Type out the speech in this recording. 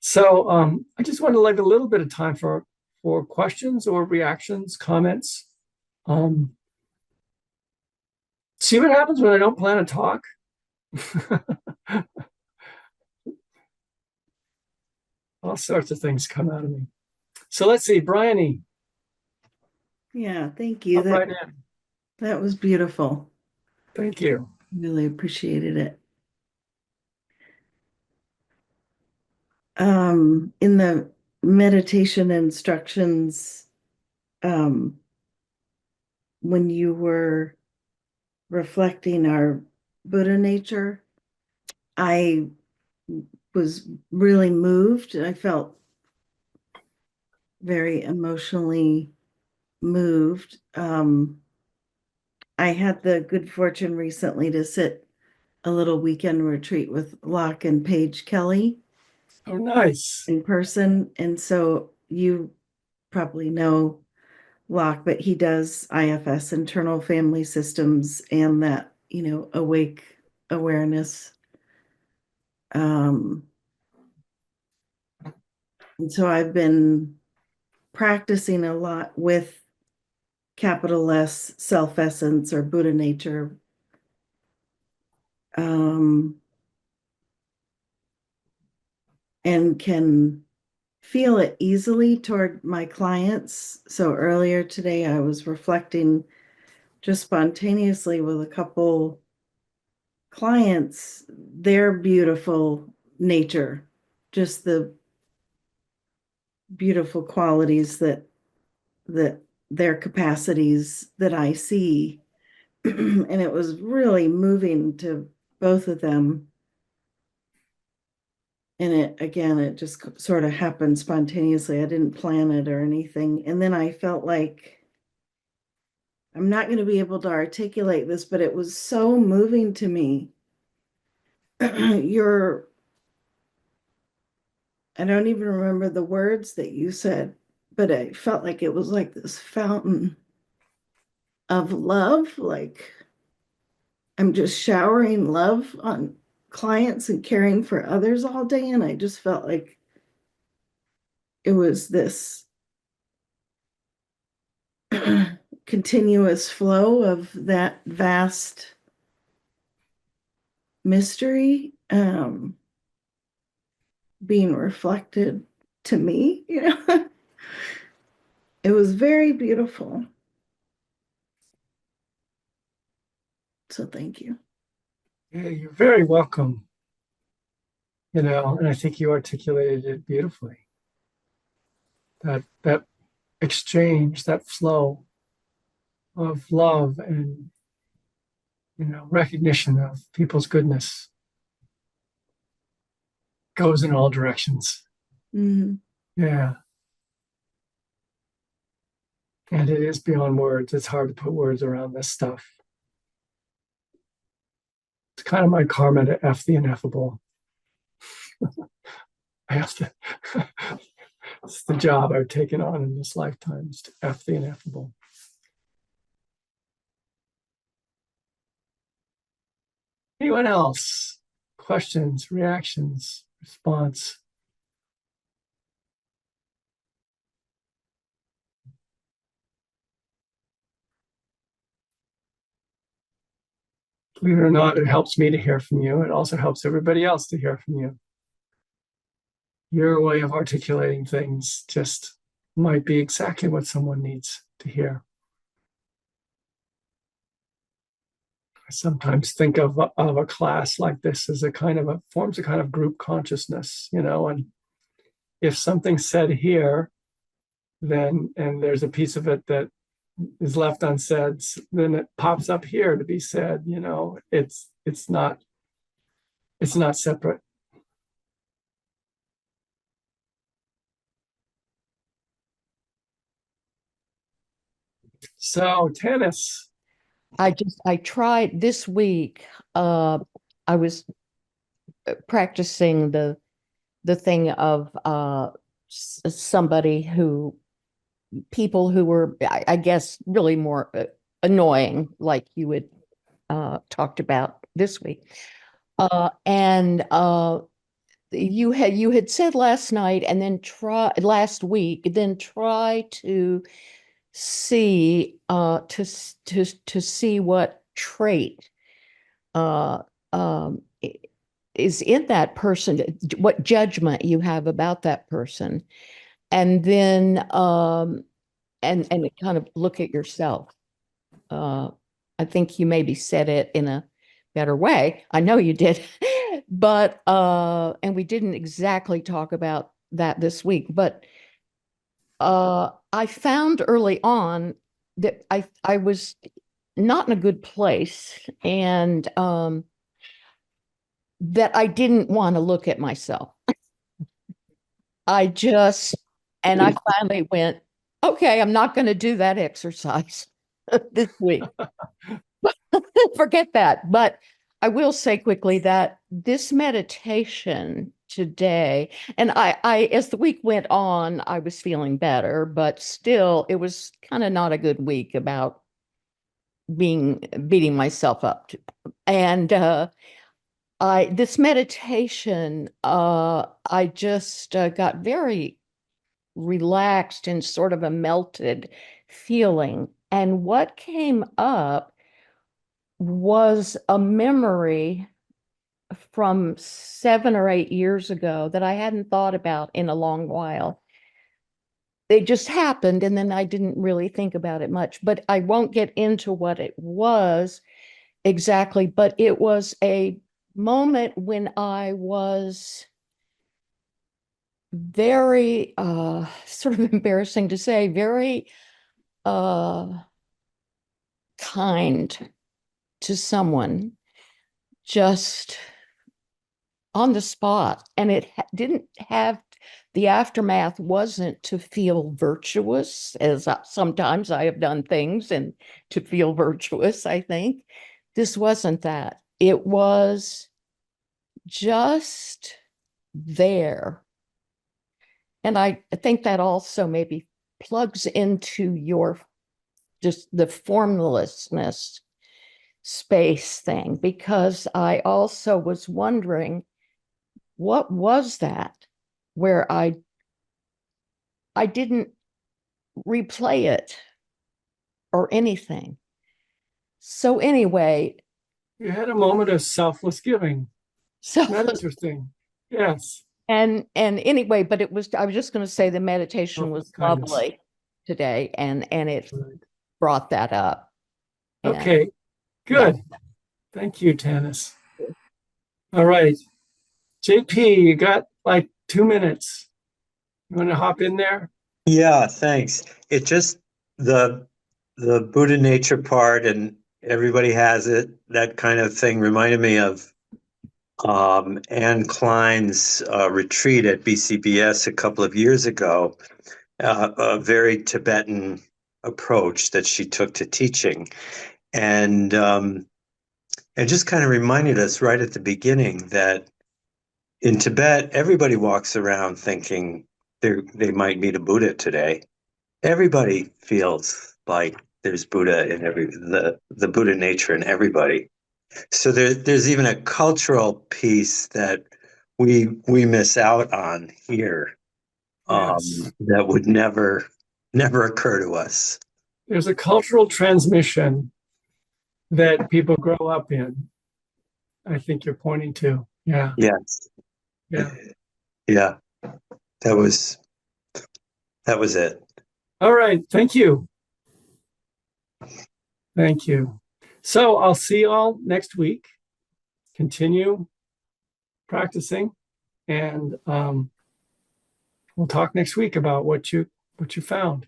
So I just want to leave a little bit of time for questions or reactions, comments. Um, See what happens when I don't plan to talk. All sorts of things come out of me. So let's see, Bryony, Yeah, thank you. up That right in. that was beautiful. Thank you. Really appreciated it. In the meditation instructions, um, when you were reflecting our Buddha nature, I was really moved. I felt very emotionally moved. I had the good fortune recently to sit a little weekend retreat with Locke and Paige Kelly Oh, nice. in person. And so you probably know Locke, but he does IFS, internal family systems, and that, awake awareness. Um, and so I've been practicing a lot with capital S self essence or Buddha nature. Um, and can feel it easily toward my clients. So earlier today, I was reflecting just spontaneously with a couple clients, their beautiful nature, just the beautiful qualities that their capacities that I see. And it was really moving to both of them. And it just sort of happened spontaneously. I didn't plan it or anything. And then I felt like I'm not going to be able to articulate this, but it was so moving to me. Your, I don't even remember the words that you said, but I felt like it was like this fountain of love. Like I'm just showering love on clients and caring for others all day. And I just felt like it was this continuous flow of that vast mystery being reflected to me. It was very beautiful. So thank you. Yeah, you're very welcome. And I think you articulated it beautifully. That exchange, that flow of love and recognition of people's goodness goes in all directions. Mm-hmm. Yeah. And it is beyond words. It's hard to put words around this stuff. It's kind of my karma to F the ineffable. I have to, it's the job I've taken on in this lifetime is to F the ineffable. Anyone else? Questions, reactions, response? Believe it or not, it helps me to hear from you. It also helps everybody else to hear from you. Your way of articulating things just might be exactly what someone needs to hear. I sometimes think of a class like this as forms a kind of group consciousness, and if something's said here, then, and there's a piece of it that is left unsaid, then it pops up here to be said, it's not separate. So tennis. I tried this week. I was practicing the thing of somebody who people who were, I guess, really more annoying, like you had talked about this week. And you had said last night and then last week, then try to see to see what trait uh i- is in that person, what judgment you have about that person, and then and kind of look at yourself. I think you maybe said it in a better way. I know you did. But and we didn't exactly talk about that this week, but I found early on that I was not in a good place, and that I didn't want to look at myself. I just and I finally went, okay, I'm not going to do that exercise this week. Forget that. But I will say quickly that this meditation today, and as the week went on, I was feeling better, but still, it was kind of not a good week about beating myself up. And this meditation, I just got very relaxed and sort of a melted feeling. And what came up was a memory from 7 or 8 years ago that I hadn't thought about in a long while. It just happened, and then I didn't really think about it much, but I won't get into what it was exactly, but it was a moment when I was very, sort of embarrassing to say, very kind to someone, just on the spot. And it didn't have, the aftermath wasn't to feel virtuous, as sometimes I have done things and to feel virtuous, I think. This wasn't that. It was just there. And I think that also maybe plugs into your just the formlessness space thing, because I also was wondering, what was that where I didn't replay it or anything. So anyway, You had a moment of selfless giving. so That's interesting. Yes. and anyway, but I was just going to say the meditation Selfless was kindness. lovely today, and it Right. brought that up. And Okay, good. Thank you, Tanis. All right. JP, you got like 2 minutes. You want to hop in there? Yeah, thanks. It just the the Buddha nature part and everybody has it, that kind of thing reminded me of Anne Klein's retreat at BCBS a couple of years ago, a very Tibetan approach that she took to teaching. And it just kind of reminded us right at the beginning that in Tibet, everybody walks around thinking they might meet a Buddha today. Everybody feels like there's Buddha in the Buddha nature in everybody. So there's even a cultural piece that we miss out on here, Yes. that would never occur to us. There's a cultural transmission that people grow up in. I think you're pointing to. Yeah. Yes. Yeah. Yeah. That was it. All right. Thank you. Thank you. So I'll see you all next week. Continue practicing, and we'll talk next week about what you found.